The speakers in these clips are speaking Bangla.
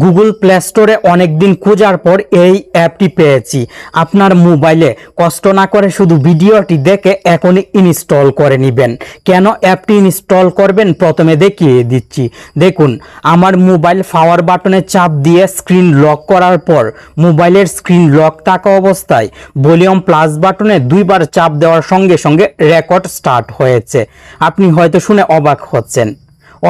গুগল প্লে স্টোরে অনেকদিন খোঁজার পর এই অ্যাপটি পেয়েছি। আপনার মোবাইলে কষ্ট না করে শুধু ভিডিওটি দেখে এখনই ইনস্টল করে নেবেন। কেন অ্যাপটি ইনস্টল করবেন প্রথমে দেখিয়ে দিচ্ছি। দেখুন, আমার মোবাইল পাওয়ার বাটনে চাপ দিয়ে স্ক্রিন লক করার পর মোবাইলের স্ক্রিন লক থাকা অবস্থায় ভলিউম প্লাস বাটনে দুইবার চাপ দেওয়ার সঙ্গে সঙ্গে রেকর্ড স্টার্ট হয়েছে। আপনি হয়তো শুনে অবাক হচ্ছেন,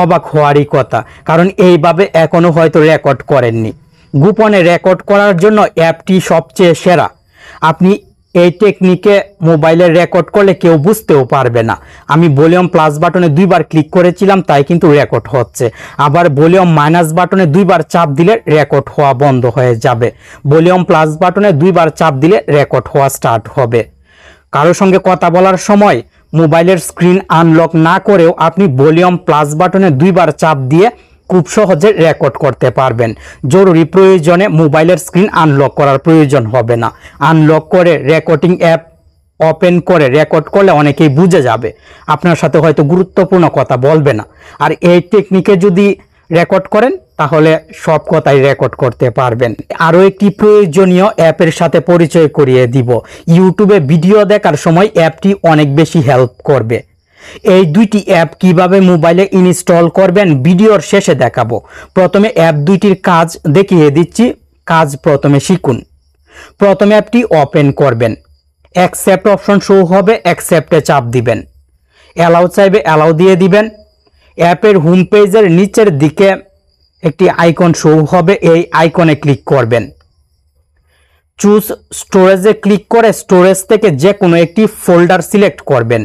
অবাক হওয়ারই কথা, কারণ এইভাবে এখনো হয়তো রেকর্ড করেননি। গোপনে রেকর্ড করার জন্য অ্যাপটি সবচেয়ে সেরা। আপনি এই টেকনিকে মোবাইলে রেকর্ড করলে কেউ বুঝতেও পারবে না। আমি ভলিউম প্লাস বাটনে দুইবার ক্লিক করেছিলাম, তাই কিন্তু রেকর্ড হচ্ছে। আবার ভলিউম মাইনাস বাটনে দুইবার চাপ দিলে রেকর্ড হওয়া বন্ধ হয়ে যাবে। ভলিউম প্লাস বাটনে দুইবার চাপ দিলে রেকর্ড হওয়া স্টার্ট হবে। কারোর সঙ্গে কথা বলার সময় মোবাইলের স্ক্রিন আনলক না করেও আপনি ভলিউম প্লাস বাটনে দুইবার চাপ দিয়ে খুব সহজে রেকর্ড করতে পারবেন। জরুরি প্রয়োজনে মোবাইলের স্ক্রিন আনলক করার প্রয়োজন হবে না। আনলক করে রেকর্ডিং অ্যাপ ওপেন করে রেকর্ড করলে অনেকেই বুঝে যাবে, আপনার সাথে হয়তো গুরুত্বপূর্ণ কথা বলবে না। আর এই টেকনিকে যদি রেকর্ড করেন তাহলে সব কথাই রেকর্ড করতে পারবেন। আরও একটি প্রয়োজনীয় অ্যাপের সাথে পরিচয় করিয়ে দিব। ইউটিউবে ভিডিও দেখার সময় অ্যাপটি অনেক বেশি হেল্প করবে। এই দুইটি অ্যাপ কিভাবে মোবাইলে ইনস্টল করবেন ভিডিওর শেষে দেখাবো। প্রথমে অ্যাপ দুইটির কাজ দেখিয়ে দিচ্ছি, কাজ প্রথমে শিখুন। প্রথমে অ্যাপটি ওপেন করবেন, অ্যাকসেপ্ট অপশন শো হবে, অ্যাকসেপ্টে চাপ দিবেন। অ্যালাউ চাইবে অ্যালাউ দিয়ে দিবেন। অ্যাপের হোম পেজের নিচের দিকে একটি আইকন শো হবে, এই আইকনে ক্লিক করবেন। চুজ স্টোরেজে ক্লিক করে স্টোরেজ থেকে যে কোনো একটি ফোল্ডার সিলেক্ট করবেন।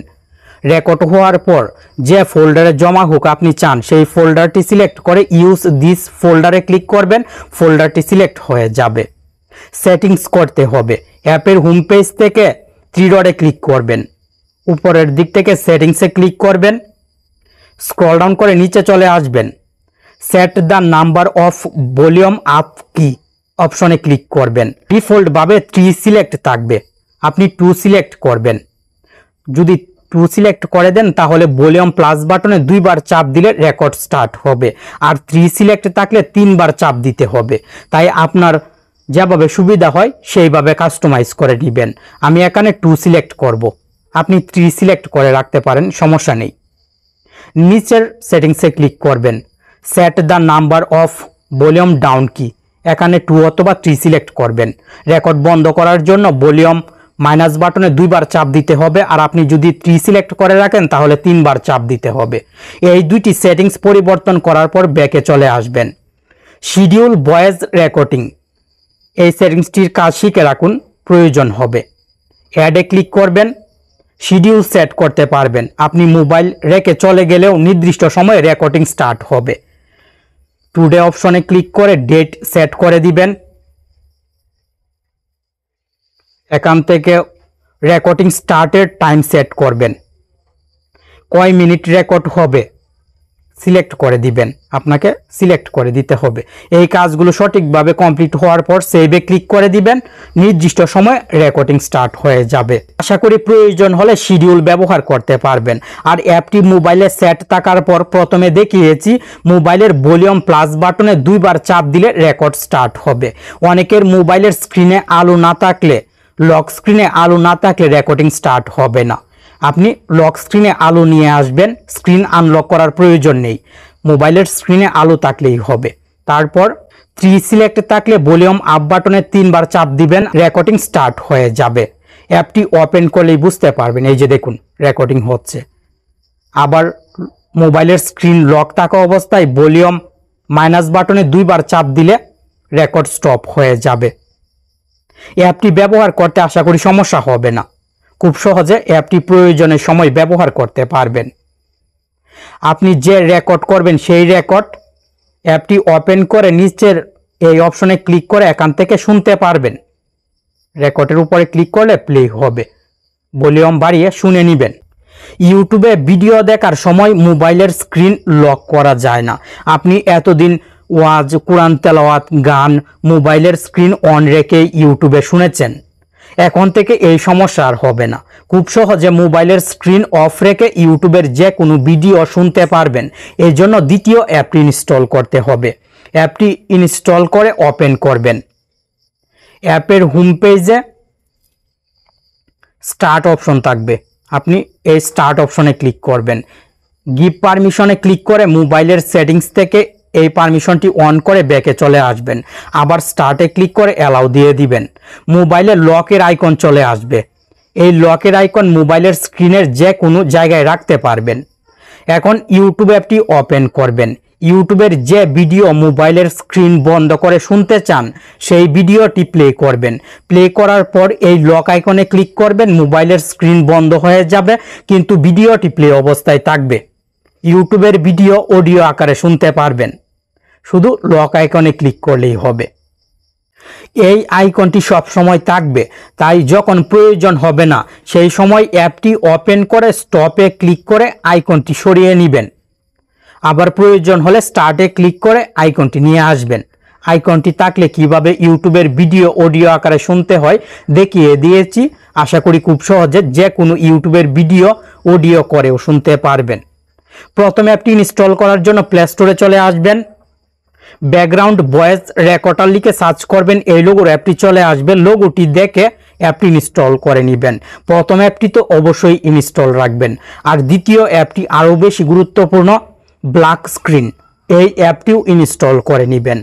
রেকর্ড হওয়ার পর যে ফোল্ডারে জমা হোক আপনি চান সেই ফোল্ডারটি সিলেক্ট করে ইউজ দিস ফোল্ডারে ক্লিক করবেন, ফোল্ডারটি সিলেক্ট হয়ে যাবে। সেটিংস করতে হবে, অ্যাপের হোম পেজ থেকে থ্রি ডটে ক্লিক করবেন, উপরের দিক থেকে সেটিংসে ক্লিক করবেন, স্ক্রল ডাউন করে নিচে চলে আসবেন। Set the number of volume up কি অপশনে ক্লিক করবেন। ডিফল্টভাবে 3 সিলেক্ট থাকবে, আপনি 2 সিলেক্ট করবেন। যদি 2 সিলেক্ট করে দেন তাহলে ভলিউম প্লাস বাটনে দুইবার চাপ দিলে রেকর্ড স্টার্ট হবে, আর 3 সিলেক্ট থাকলে 3 বার চাপ দিতে হবে। তাই আপনার যেভাবে সুবিধা হয় সেইভাবে কাস্টমাইজ করে নেবেন। আমি এখানে 2 সিলেক্ট করব, আপনি 3 সিলেক্ট করে রাখতে পারেন, সমস্যা নেই। নিচের সেটিংসে ক্লিক করবেন, set the number of volume down কি, এখানে 2 অথবা 3 সিলেক্ট করবেন। রেকর্ড বন্ধ করার জন্য ভলিউম মাইনাস বাটনে দুইবার চাপ দিতে হবে, আর আপনি যদি 3 সিলেক্ট করে রাখেন তাহলে 3 বার চাপ দিতে হবে। এই দুইটি সেটিংস পরিবর্তন করার পর ব্যাকে চলে আসবেন। শিডিউল ভয়েস রেকর্ডিং, এই সেটিংসটির কাজ শিখে রাখুন, প্রয়োজন হবে। অ্যাডে ক্লিক করবেন, শিডিউল সেট করতে পারবেন। আপনি মোবাইল রেখে চলে গেলেও নির্দিষ্ট সময়ে রেকর্ডিং স্টার্ট হবে। টুডে অপশনে ক্লিক করে ডেট সেট করে দিবেন। এখান থেকে রেকর্ডিং স্টার্টের টাইম সেট করবেন, কয় মিনিট রেকর্ড হবে সিলেক্ট করে দিবেন, আপনাকে সিলেক্ট করে দিতে হবে। এই কাজগুলো সঠিকভাবে কমপ্লিট হওয়ার পর সেভে ক্লিক করে দিবেন, নির্দিষ্ট সময় রেকর্ডিং স্টার্ট হয়ে যাবে। আশা করি প্রয়োজন হলে শিডিউল ব্যবহার করতে পারবেন। আর অ্যাপটি মোবাইলে সেট থাকার পর প্রথমে দেখিয়েছি মোবাইলের ভলিউম প্লাস বাটনে দুইবার চাপ দিলে রেকর্ড স্টার্ট হবে। অনেকের মোবাইলের স্ক্রিনে আলো না থাকলে, লক স্ক্রিনে আলো না থাকলে রেকর্ডিং স্টার্ট হবে না। আপনি লক স্ক্রিনে আলো নিয়ে আসবেন, স্ক্রিন আনলক করার প্রয়োজন নেই, মোবাইলের স্ক্রিনে আলো থাকলেই হবে। তারপর 3 সিলেক্ট থাকলে ভলিউম আপ বাটনে 3 বার চাপ দিবেন, রেকর্ডিং স্টার্ট হয়ে যাবে। অ্যাপটি ওপেন করলেই বুঝতে পারবেন, এই যে দেখুন রেকর্ডিং হচ্ছে। আবার মোবাইলের স্ক্রিন লক থাকা অবস্থায় ভলিউম মাইনাস বাটনে 2 বার চাপ দিলে রেকর্ড স্টপ হয়ে যাবে। অ্যাপটি ব্যবহার করতে আশা করি সমস্যা হবে না, খুব সহজে অ্যাপটি প্রয়োজনের সময় ব্যবহার করতে পারবেন। আপনি যে রেকর্ড করবেন সেই রেকর্ড অ্যাপটি ওপেন করে নিচের এই অপশনে ক্লিক করে এখান থেকে শুনতে পারবেন। রেকর্ডের উপরে ক্লিক করলে প্লে হবে, ভলিউম বাড়িয়ে শুনে নেবেন। ইউটিউবে ভিডিও দেখার সময় মোবাইলের স্ক্রিন লক করা যায় না। আপনি এতদিন ওয়াজ, কোরআন তেলাওয়াত, গান মোবাইলের স্ক্রিন অন রেখে ইউটিউবে শুনেছেন। এখন থেকে এই সমস্যা আর হবে না। খুব সহজে মোবাইলের স্ক্রিন অফ রেখে ইউটিউবের যে কোনো ভিডিও শুনতে পারবেন। এই জন্য দ্বিতীয় অ্যাপটি ইনস্টল করতে হবে। অ্যাপটি ইনস্টল করে ওপেন করবেন। অ্যাপের হোম পেজে স্টার্ট অপশন থাকবে, আপনি এই স্টার্ট অপশনে ক্লিক করবেন। গিভ পারমিশনে ক্লিক করে মোবাইলের সেটিংস থেকে এই পারমিশনটি অন করে ব্যাকে চলে আসবেন। আবার স্টার্টে ক্লিক করে অ্যালাউ দিয়ে দিবেন। মোবাইলে লকের আইকন চলে আসবে। এই লকের আইকন মোবাইলের স্ক্রিনের যে কোনো জায়গায় রাখতে পারবেন। এখন ইউটিউব অ্যাপটি ওপেন করবেন। ইউটিউবের যে ভিডিও মোবাইলের স্ক্রিন বন্ধ করে শুনতে চান সেই ভিডিওটি প্লে করবেন। প্লে করার পর এই লক আইকনে ক্লিক করবেন। মোবাইলের স্ক্রিন বন্ধ হয়ে যাবে কিন্তু ভিডিওটি প্লে অবস্থায় থাকবে। ইউটিউবের ভিডিও অডিও আকারে শুনতে পারবেন, শুধু লক আইকনে ক্লিক করলেই হবে। এই আইকনটি সব সময় থাকবে, তাই যখন প্রয়োজন হবে না সেই সময় অ্যাপটি ওপেন করে স্টপে ক্লিক করে আইকনটি সরিয়ে নেবেন। আবার প্রয়োজন হলে স্টার্টে ক্লিক করে আইকনটি নিয়ে আসবেন। আইকনটি থাকলে কিভাবে ইউটিউবের ভিডিও অডিও আকারে শুনতে হয় দেখিয়ে দিয়েছি। আশা করি খুব সহজে যে কোনো ইউটিউবের ভিডিও অডিও করেও শুনতে পারবেন। প্রথমে অ্যাপটি ইনস্টল করার জন্য প্লে স্টোরে চলে আসবেন। ব্যাকগ্রাউন্ড ভয়েস রেকর্ডার লিখে সার্চ করবেন, এই লোগোর অ্যাপটি চলে আসবে। লোগোটি দেখে অ্যাপটি ইনস্টল করে নেবেন। প্রথম অ্যাপটি তো অবশ্যই ইনস্টল রাখবেন। আর দ্বিতীয় অ্যাপটি আরও বেশি গুরুত্বপূর্ণ, ব্ল্যাক স্ক্রিন, এই অ্যাপটিও ইনস্টল করে নেবেন।